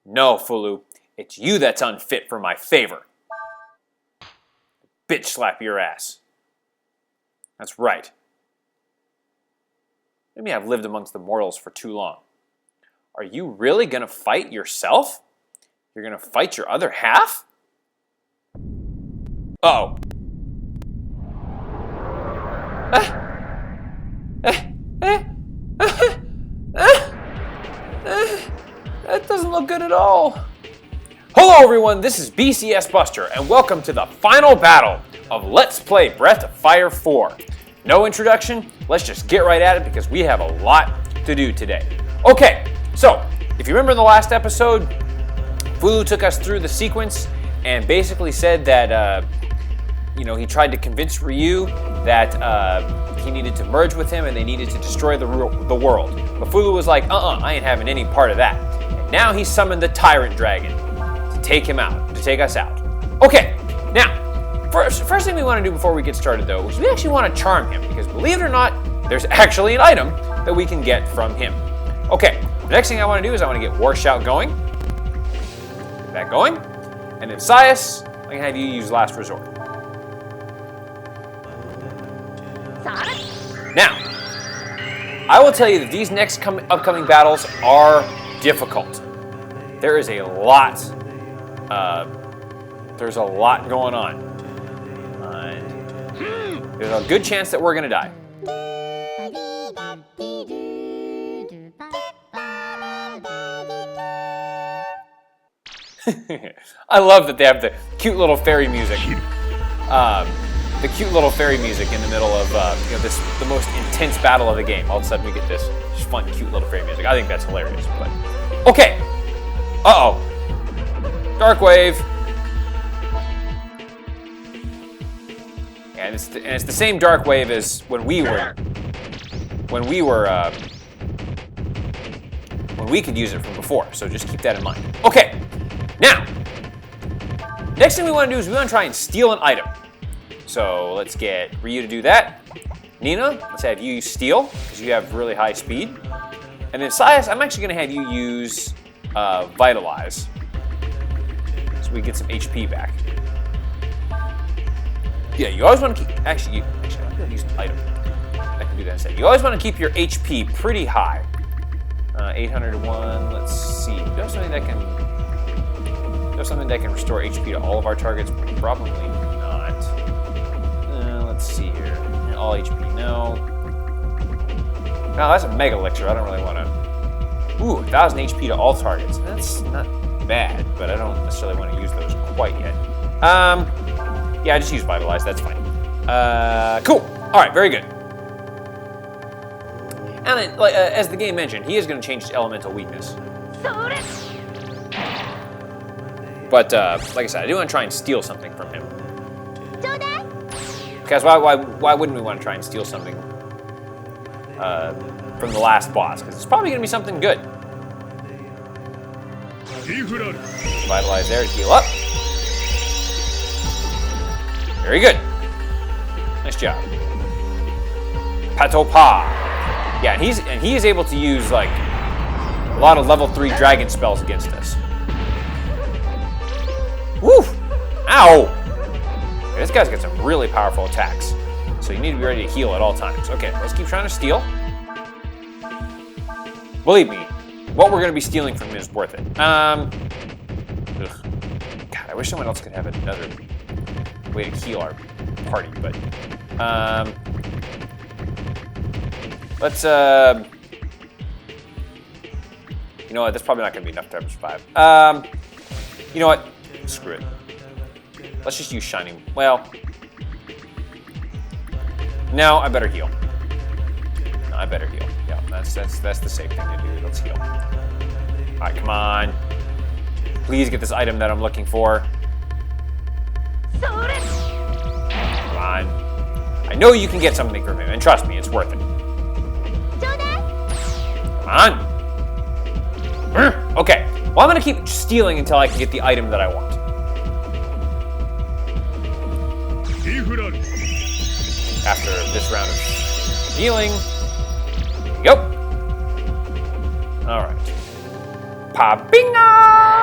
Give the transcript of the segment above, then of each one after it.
No, Fou-Lu, it's you that's unfit for my favor. Bitch slap your ass. That's right. Maybe I've lived amongst the mortals for too long. Are you really gonna fight yourself? You're gonna fight your other half? Uh-oh. That doesn't look good at all. Hello everyone, this is BCS Buster, and welcome to the final battle of Let's Play Breath of Fire 4. No introduction, let's just get right at it because we have a lot to do today. Okay, so, if you remember in the last episode, Fou-Lu took us through the sequence and basically said that, he tried to convince Ryu that he needed to merge with him and they needed to destroy the world. But Fou-Lu was like, I ain't having any part of that. And now he summoned the Tyrant Dragon to take him out, to take us out. Okay, now, first thing we want to do before we get started though, is we actually want to charm him, because believe it or not, there's actually an item that we can get from him. Okay, the next thing I want to do is I want to get War Shout going. Get that going. And then Sias, I'm going to have you use Last Resort. Now, I will tell you that these next upcoming battles are difficult. There is a lot. There's a lot going on. And there's a good chance that we're gonna die. I love that they have the cute little fairy music. The cute little fairy music in the middle of the most intense battle of the game. All of a sudden we get this just fun, cute little fairy music. I think that's hilarious. But okay. Dark Wave. And it's the same Dark Wave as when we could use it from before. So just keep that in mind. Okay. Now, next thing we want to do is we want to try and steal an item. So let's get Ryu to do that. Nina, let's have you steal, because you have really high speed. And then Sias, I'm actually going to have you use Vitalize, so we get some HP back. Yeah, you always want to keep... Actually, I'm going to use an item. I can do that instead. You always want to keep your HP pretty high. 801, let's see. Do I have something that can restore HP to all of our targets? Probably not. Let's see here. All HP, no. No, that's a Mega Elixir. I don't really want to... Ooh, 1,000 HP to all targets. That's not bad, but I don't necessarily want to use those quite yet. Yeah, just use Vitalize. That's fine. Cool. All right, very good. And then, as the game mentioned, he is going to change his elemental weakness. But, like I said, I do want to try and steal something from him. Because why wouldn't we want to try and steal something from the last boss? Because it's probably going to be something good. Vitalize there to heal up. Very good. Nice job. Patopa. Yeah, and he is able to use like a lot of level 3 dragon spells against us. Woo! Ow! This guy's got some really powerful attacks, so you need to be ready to heal at all times. Okay, let's keep trying to steal. Believe me, what we're going to be stealing from him is worth it. God, I wish someone else could have another way to heal our party, but let's you know what? That's probably not going to be enough time to survive. You know what? Screw it. Let's just use Shining. Well, no, I better heal. No, I better heal. Yeah, that's the safe thing to do. Let's heal. All right, come on. Please get this item that I'm looking for. Come on. I know you can get something from him, and trust me, it's worth it. Come on. Okay. Well, I'm gonna keep stealing until I can get the item that I want. After this round of healing. There you go. Alright. Papinga!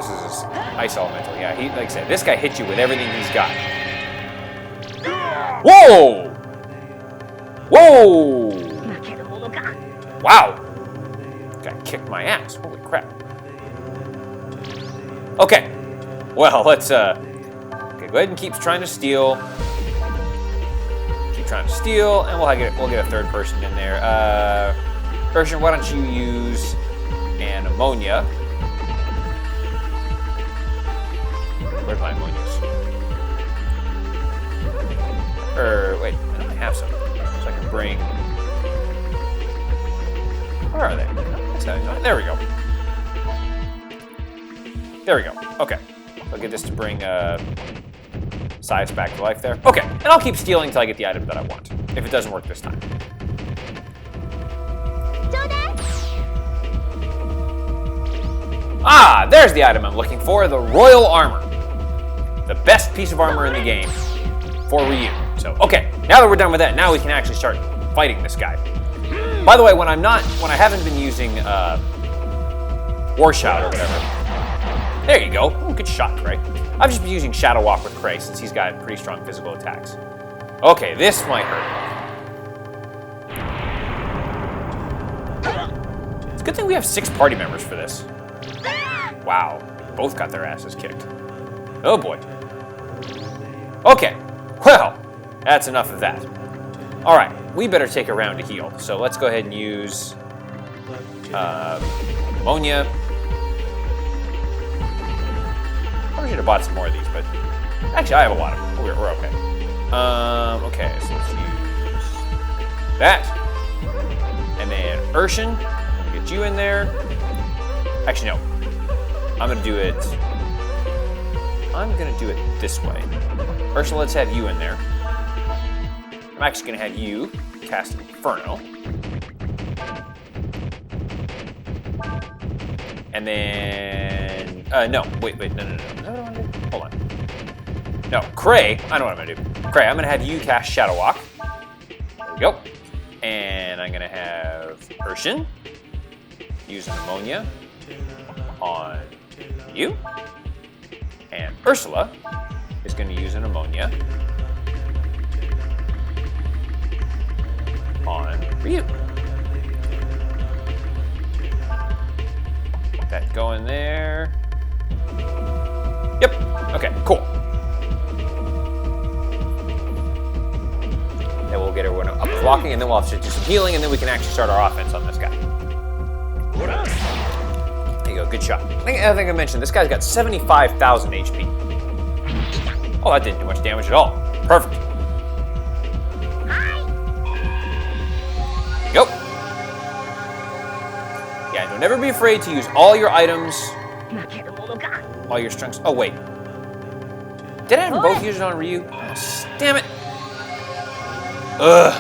this is his ice elemental. Yeah, he, like I said, this guy hits you with everything he's got. Whoa! Whoa! Wow! Guy kicked my ass. Holy crap. Okay. Well, let's, okay, go ahead and keep trying to steal. Keep trying to steal, and we'll get a third person in there. Urshan, why don't you use an ammonia? Where's my ammonias? Wait, I don't have some. So I can bring... Where are they? There we go. There we go. Okay. I'll get this to bring Sias back to life there. Okay, and I'll keep stealing until I get the item that I want. If it doesn't work this time. Ah, there's the item I'm looking for, the Royal Armor. The best piece of armor in the game for Ryu. So, okay, now that we're done with that, now we can actually start fighting this guy. By the way, when I haven't been using War Shout or whatever. There you go. Ooh, good shot, Cray. I've just been using Shadow Walk with Cray since he's got pretty strong physical attacks. Okay, this might hurt. It's a good thing we have 6 party members for this. Wow, both got their asses kicked. Oh boy. Okay, well, that's enough of that. All right, we better take a round to heal. So let's go ahead and use ammonia. Probably should have bought some more of these, but actually I have a lot of them. We're okay. Okay, so let's use that. And then Urshan, let me get you in there. Actually, no. I'm gonna do it this way. Ursula, let's have you in there. I'm actually gonna have you cast Inferno. And then, no, wait, no. Is that what I wanna do? Hold on. No, Cray, I know what I'm gonna do. Cray, I'm gonna have you cast Shadow Walk. There we go. And I'm gonna have Urshan use an ammonia on you. And Ursula is going to use an ammonia on Ryu. Get that going there. Yep. Okay, cool. Then we'll get everyone up blocking, and then we'll have to do some healing, and then we can actually start our offense on this guy. There you go, good shot. I think I mentioned, this guy's got 75,000 HP. Oh, that didn't do much damage at all. Perfect. There you go. Yeah, don't ever be afraid to use all your items, all your strengths. Oh, wait. Did I have them both use it on Ryu? Oh, damn it. Ugh.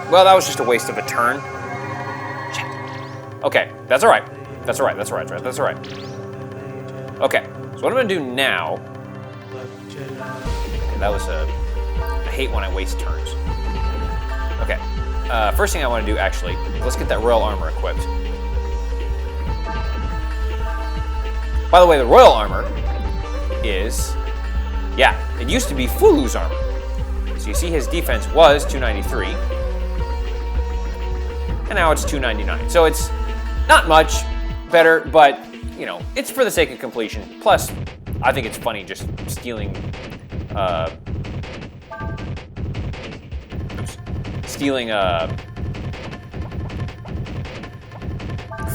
Well, that was just a waste of a turn. Shit. Okay, that's all right. That's all right. Okay, so what I'm gonna do now, that was I hate when I waste turns. Okay, first thing I wanna do actually, let's get that Royal Armor equipped. By the way, the Royal Armor is, yeah, it used to be Fou-Lu's armor. So you see his defense was 293, and now it's 299. So it's not much better, but you know, it's for the sake of completion. Plus, I think it's funny just stealing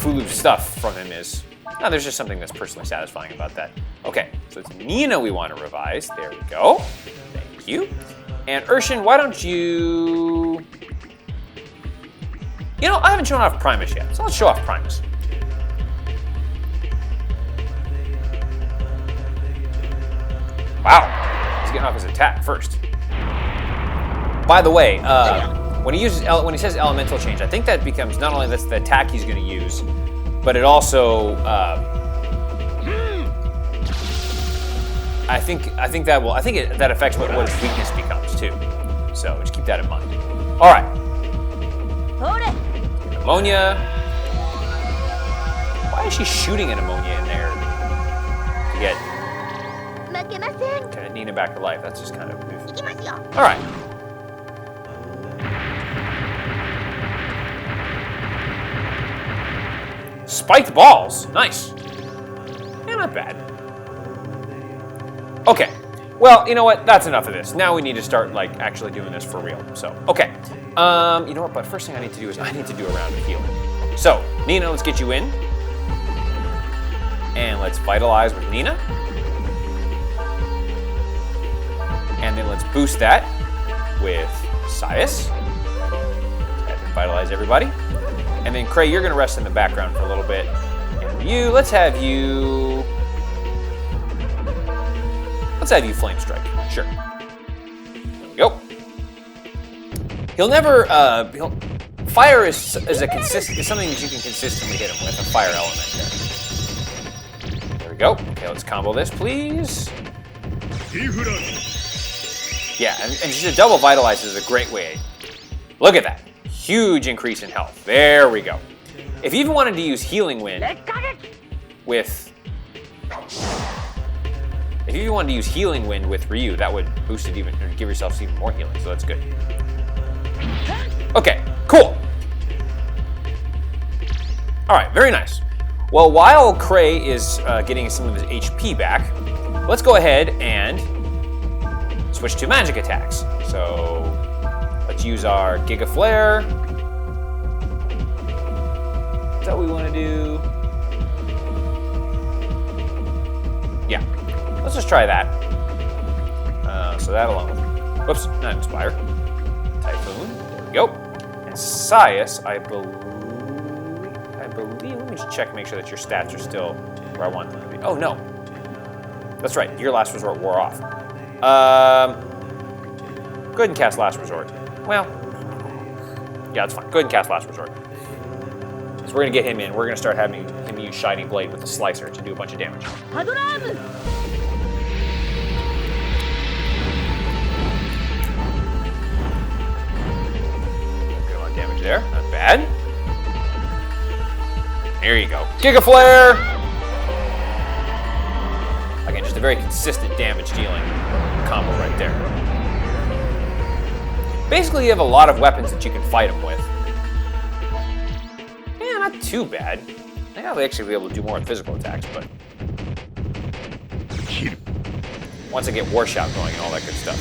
Fou-Lu's stuff from him is, no, there's just something that's personally satisfying about that. Okay, so it's Nina we want to revise. There we go. Thank you. And Urshan, why don't you... You know, I haven't shown off Primus yet, so let's show off Primus. Wow, he's getting off his attack first. By the way, when he says elemental change, I think that becomes not only that's the attack he's going to use, but it also I think that affects what his weakness becomes too. So just keep that in mind. All right. Ammonia. Why is she shooting an ammonia in there? to get Nina back to life. That's just kind of oof. All right. Spiked balls. Nice. Yeah, not bad. Okay. Well, you know what? That's enough of this. Now we need to start, like, actually doing this for real. So, okay. You know what? But first thing I need to do is I need to do a round of healing. So, Nina, let's get you in. And let's vitalize with Nina. And then let's boost that with Sias. Have him vitalize everybody. And then, Cray, you're going to rest in the background for a little bit. And you, let's have you Flame Strike. Sure. There we go. He'll never, fire is something that you can consistently hit him with, a fire element there. There we go. Okay, let's combo this, please. Yeah, and just a double vitalize is a great way. Look at that. Huge increase in health. There we go. If you even wanted to use Healing Wind with Ryu, that would boost it even, or give yourself even more healing, so that's good. Okay, cool. All right, very nice. Well, while Cray is getting some of his HP back, let's go ahead and switch to magic attacks. So let's use our Giga Flare. Is that what we want to do? Yeah, let's just try that. So that along with, whoops, not Inspire. Typhoon, there we go. And Sias, I believe, let me just check, make sure that your stats are still where I want them to be. Oh, no. That's right, your Last Resort wore off. Go ahead and cast Last Resort. Well, yeah, that's fine. Go ahead and cast Last Resort. So we're going to get him in. We're going to start having him use Shining Blade with the Slicer to do a bunch of damage. Good amount of damage there. Not bad. There you go. Giga Flare! Again, just a very consistent damage dealing combo right there. Basically, you have a lot of weapons that you can fight him with. Yeah, not too bad. I think I'll actually be able to do more with physical attacks, but once I get War Shout going and all that good stuff.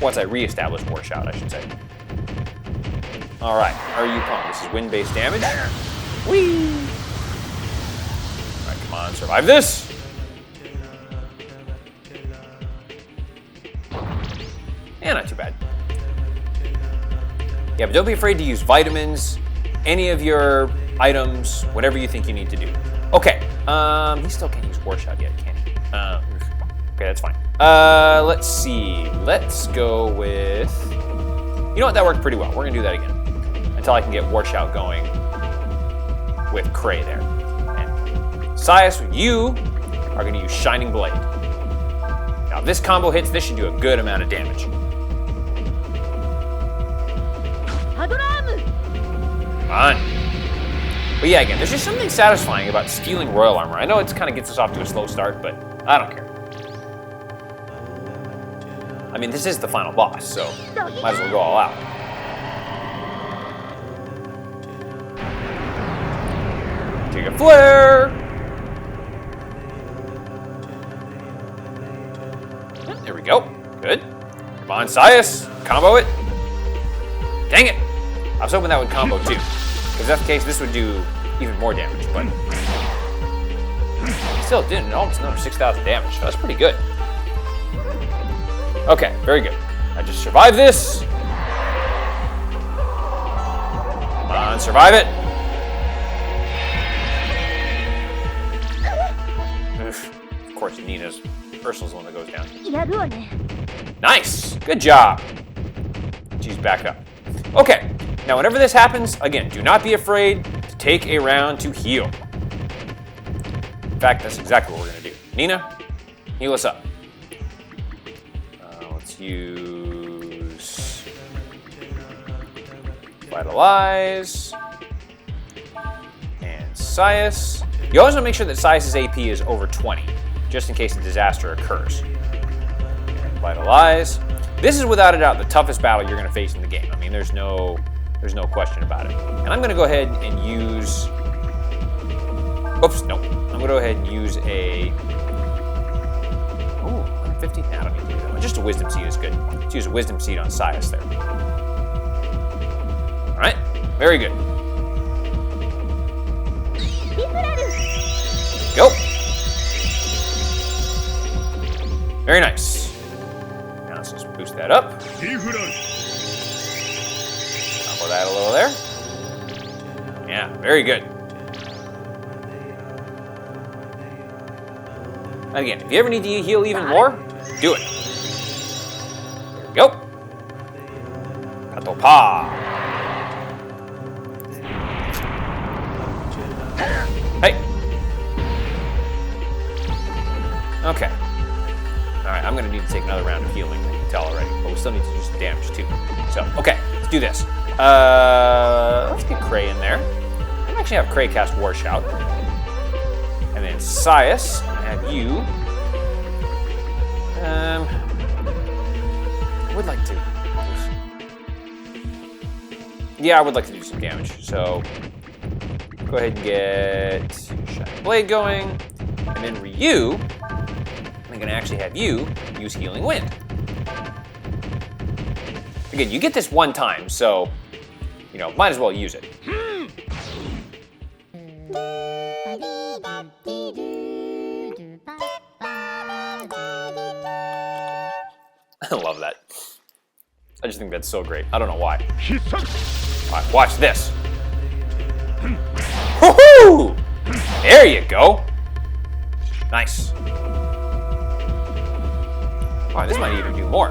Once I reestablish War Shout, I should say. All right, are you pumped? This is wind-based damage. Whee! All right, come on, survive this. Yeah, not too bad. Yeah, but don't be afraid to use vitamins, any of your items, whatever you think you need to do. Okay, he still can't use War Shout yet, can he? Okay, that's fine. Let's see. Let's go with... You know what? That worked pretty well. We're going to do that again. Until I can get War Shout going with Cray there. And Sias, you are going to use Shining Blade. Now, if this combo hits, this should do a good amount of damage. Come on. But yeah, again, there's just something satisfying about stealing Royal Armor. I know it kind of gets us off to a slow start, but I don't care. I mean, this is the final boss, so might as well go all out. Take a flare! There we go. Good. Come on, Sias. Combo it. Dang it. I was hoping that would combo too. Because if that's the case, this would do even more damage, but still did almost another 6,000 damage. That's pretty good. Okay, very good. I just survived this. Come on, survive it. Oof. Of course, Ursula's the one that goes down. Nice, good job. She's back up. Okay, now whenever this happens, again, do not be afraid to take a round to heal. In fact, that's exactly what we're gonna do. Nina, heal us up. Let's use Vitalize and Sias. You always want to make sure that Sias's AP is over 20, just in case a disaster occurs. Vitalize. This is without a doubt the toughest battle you're going to face in the game. I mean, there's no question about it. And I'm going to go ahead and use... Oops, no. I'm going to go ahead and use a... Ooh, 150? I don't need to do that one. Just a Wisdom Seed is good. Let's use a Wisdom Seed on Sias there. All right, very good. Go. Very nice. Now let's just boost that up. Combo that a little there. Yeah, very good. Again, if you ever need to heal even more, do it. There we go. Katopa. Hey. Okay. Alright, I'm going to need to take another round of healing, I can tell already. But we still need to do some damage too. So, okay, let's do this. Let's get Cray in there. I'm actually have Cray cast War Shout. And then Sias, I have you. I would like to. Yeah, I would like to do some damage. So, go ahead and get Shining Blade going. And then Ryu, I'm going to actually have you use Healing Wind. Again, you get this one time, so, you know, might as well use it. I love that. I just think that's so great. I don't know why. All right, watch this. Woohoo! There you go. Nice. All right, this might even do more.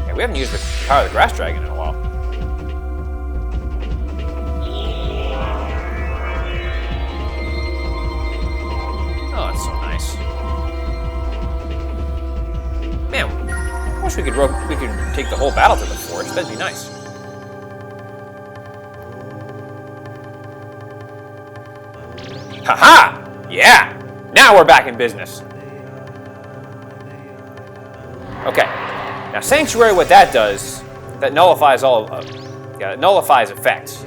Yeah, we haven't used the power of the Grass Dragon in a while. Oh, that's so nice. Man, I wish we could take the whole battle to the forest. That'd be nice. Haha! Yeah! Now we're back in business. Okay. Now Sanctuary, what that does, that nullifies it nullifies effects.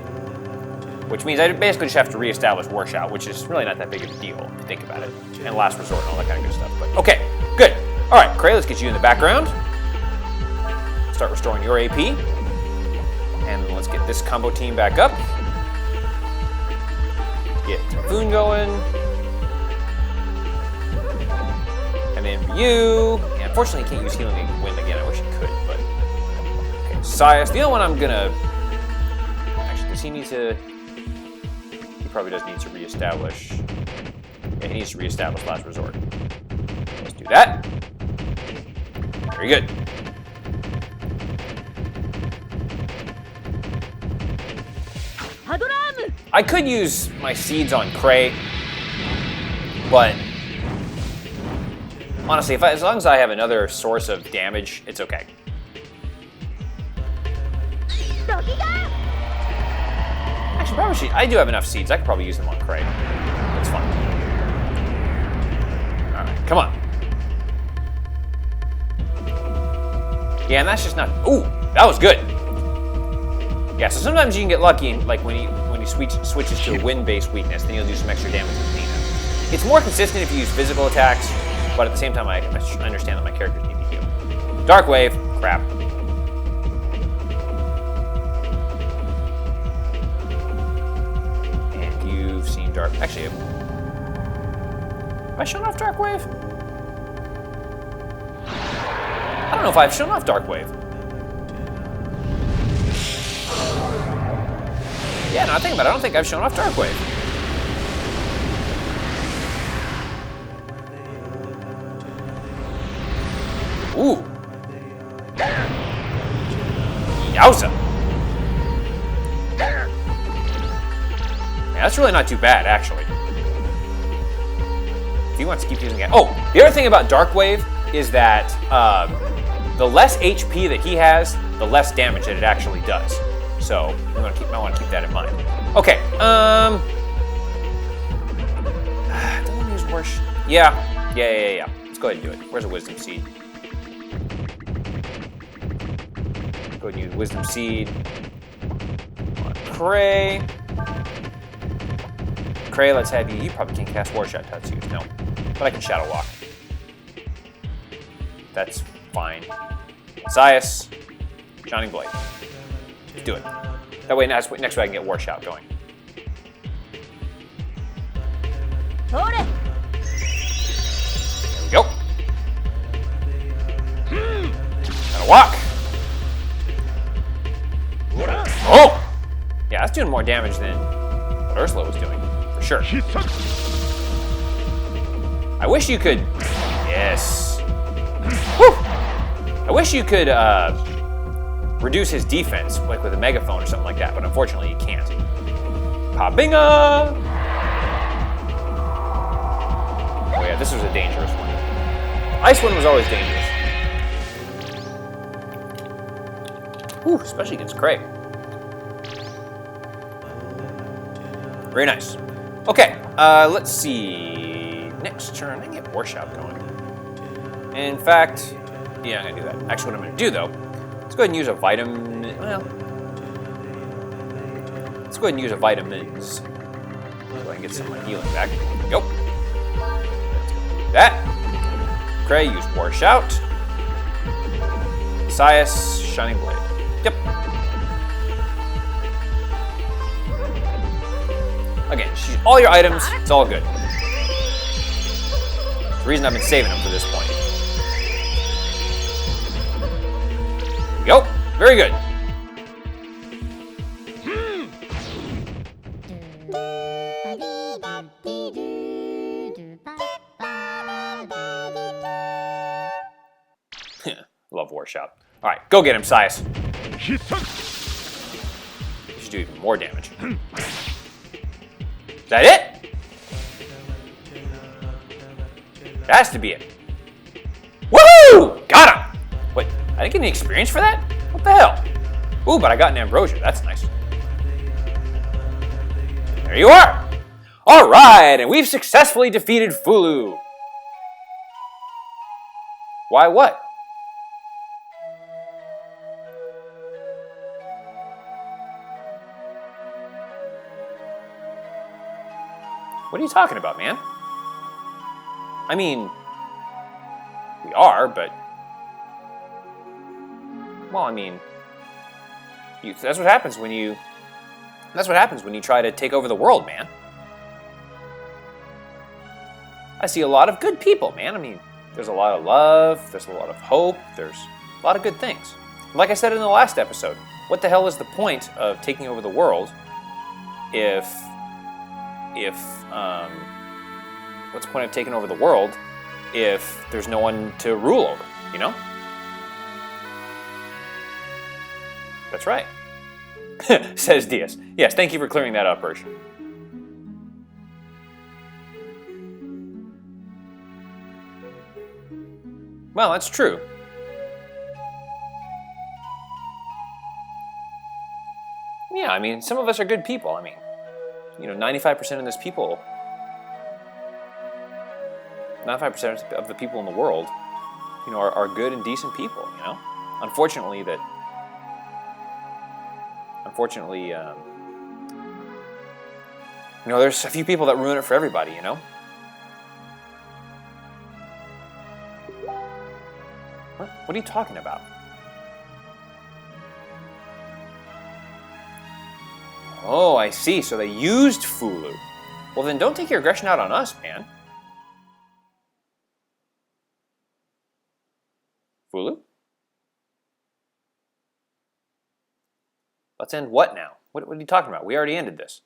Which means I basically just have to reestablish War Shout, which is really not that big of a deal, if you think about it. And Last Resort and all that kind of good stuff. But okay, good. All right, Cray, let's get you in the background. Start restoring your AP. And let's get this combo team back up. Get Typhoon going. And then Ryu. Yeah, unfortunately, you can't use Healing Wind again. I wish you could, but... Okay, Sias. The other one I'm gonna... Actually, does he need to... He probably does need to reestablish... Yeah, he needs to reestablish Last Resort. Let's do that. Very good. I could use my seeds on Cray, but honestly, as long as I have another source of damage, it's okay. Actually, probably I do have enough seeds. I could probably use them on Cray. That's fine. All right, come on. Yeah, and that's just not. Ooh, that was good. Yeah, so sometimes you can get lucky, and like when he switches to a wind-based weakness, then you'll do some extra damage with Nina. It's more consistent if you use physical attacks, but at the same time, I understand that my characters need to heal. Dark Wave, crap. And you've seen Dark. Actually, have I shown off Dark Wave? I don't know if I've shown off Dark Wave. Yeah, no, I think about it. I don't think I've shown off Dark Wave. Ooh. Yowza. Yeah, that's really not too bad, actually. If he wants to keep using it. Oh, the other thing about Dark Wave is that the less HP that he has, the less damage that it actually does. So I want to keep that in mind. Okay. Don't want to use worship. Yeah. Let's go ahead and do it. Where's a wisdom seed? Go ahead and use wisdom seed. Cray. Cray, let's have you. You probably can't cast War Shot Tatsus. No. But I can Shadow Walk. That's fine. Zias. Shining Blade. Let's do it. That way, next way I can get War Shout going. There we go. Gotta walk. Oh! Yeah, that's doing more damage than what Ursula was doing, for sure. I wish you could... Yes. Woo! I wish you could reduce his defense, like with a megaphone or something like that, but unfortunately you can't. Pabinga! Oh yeah, this was a dangerous one. Ice one was always dangerous. Whew, especially against Craig. Very nice. Okay, let's see. Next turn, I can get War Shout going. In fact, yeah, I'm gonna do that. Actually, what I'm gonna do though, let's go ahead and use a vitamin. Well, let's go ahead and use a vitamins so I can get some of my healing back. There we go. That. Cray, use War Shout. Sias, Shining Blade. Yep. Again, all your items, it's all good. It's the reason I've been saving them for this point. There we go. Very good. Love War Shout. All right, go get him, Sias. You should do even more damage. Is that it? That has to be it. Woo! Got him! Wait, I didn't get any experience for that? What the hell? Ooh, but I got an Ambrosia. That's nice. There you are! All right, and we've successfully defeated Fou-Lu. Why what? What are you talking about, man? I mean, we are, but... Well, I mean... that's what happens when you... That's what happens when you try to take over the world, man. I see a lot of good people, man. I mean, there's a lot of love, there's a lot of hope, there's a lot of good things. Like I said in the last episode, what the hell is the point of taking over the world if what's the point of taking over the world if there's no one to rule over, you know? That's right. Says Diaz. Yes, thank you for clearing that up, Ursh. Well, that's true. Yeah, I mean, some of us are good people. I mean, you know, 95% of this people, 95% of the people in the world, you know, are good and decent people, you know? Unfortunately, you know, there's a few people that ruin it for everybody, you know? What are you talking about? Oh, I see. So they used Fou-Lu. Well, then don't take your aggression out on us, man. Fou-Lu? Let's end what now? What are you talking about? We already ended this.